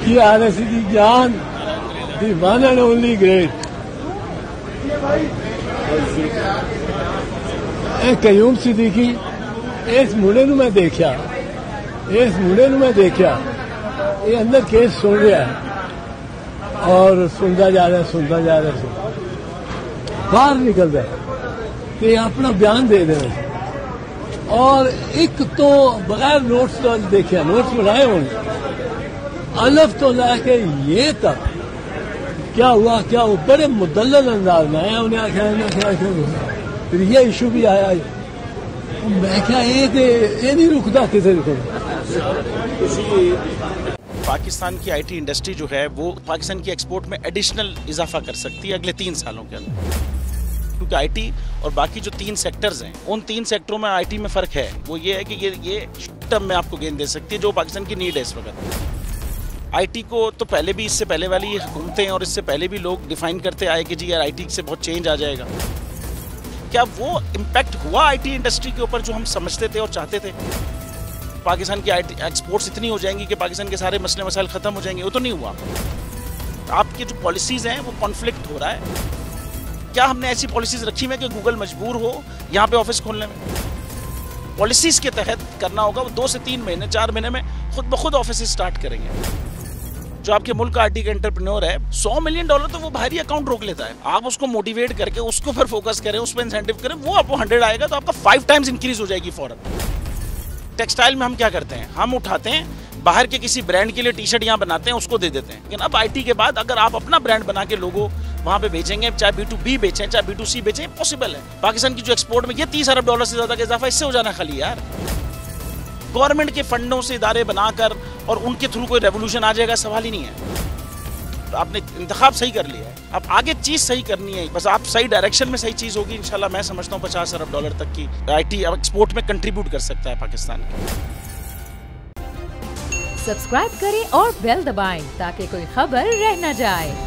की RSC की जान, the one and only great. Qayyum Siddiqui इस मुंडे नूं मैं देखा, ये अंदर केस सुन रहा है और सुनता जा रहा है, बाहर निकलता है तो अपना बयान दे देना। और एक तो बगैर नोट्स तो देखिए, नोट्स बनाए होंगे अलफ तो लाके ये तक क्या हुआ बड़े मुदल्लल अंदाज में आया, उन्हें आख्या फिर ये इशू भी आया। मैं क्या ये नहीं रुकता किसी को। पाकिस्तान की IT इंडस्ट्री जो है वो पाकिस्तान की एक्सपोर्ट में एडिशनल इजाफा कर सकती है अगले 3 सालों के अंदर, क्योंकि IT और बाकी जो 3 सेक्टर्स हैं उन 3 सेक्टरों में IT में फ़र्क है। वो ये है कि ये शॉर्ट टर्म में आपको गेन दे सकती है जो पाकिस्तान की नीड है इस वक्त। IT को तो पहले भी, इससे पहले वाली हुकूमतें और इससे पहले भी लोग डिफाइन करते आए कि जी यार IT से बहुत चेंज आ जाएगा। क्या वो इम्पैक्ट हुआ IT इंडस्ट्री के ऊपर जो हम समझते थे और चाहते थे? पाकिस्तान की IT एक्सपोर्ट्स इतनी हो जाएंगी कि पाकिस्तान के सारे मसले मसाइल ख़त्म हो जाएंगे? वो तो नहीं हुआ। आपकी जो पॉलिसीज़ हैं वो कॉन्फ्लिक्ट हो रहा है। क्या हमने ऐसी पॉलिसीज़ रखी हुई है कि गूगल मजबूर हो यहाँ पे ऑफिस खोलने में? पॉलिसीज़ के तहत करना होगा। वो 2 से 3 महीने 4 महीने में खुद ब खुद ऑफिस स्टार्ट करेंगे। जो आपके मुल्क का IT का एंटरप्रेन्योर है, $100 मिलियन तो वो बाहरी अकाउंट रोक लेता है। आप उसको मोटिवेट करके उसको फिर फोकस करें, उस पर इंसेंटिव करें, वो आपको 100 आएगा तो आपका 5 टाइम्स इंक्रीज हो जाएगी फौरन। टेक्सटाइल में हम क्या करते हैं, हम उठाते हैं बाहर के किसी ब्रांड के लिए टी-शर्ट यहाँ बनाते हैं, उसको दे देते हैं। लेकिन अब IT के बाद अगर आप अपना ब्रांड बना के लोगों वहाँ पे बेचेंगे, चाहे B2B बेचें चाहे B2C बेचें, पॉसिबल है। पाकिस्तान की जो एक्सपोर्ट में ये $30 अरब से ज़्यादा का इजाफा इससे हो जाना खाली यार। गवर्नमेंट के फंडों से इदारे बनाकर और उनके थ्रू कोई रेवोल्यूशन आ जाएगा, सवाल ही नहीं है। तो आपने इंतखाब सही कर लिया है, अब आगे चीज़ सही करनी है, बस आप सही डायरेक्शन में सही चीज़ होगी इंशाल्लाह। मैं समझता हूँ $50 अरब तक की IT एक्सपोर्ट में कंट्रीब्यूट कर सकता है पाकिस्तान। सब्सक्राइब करें और बेल दबाएं ताकि कोई खबर रह न जाए।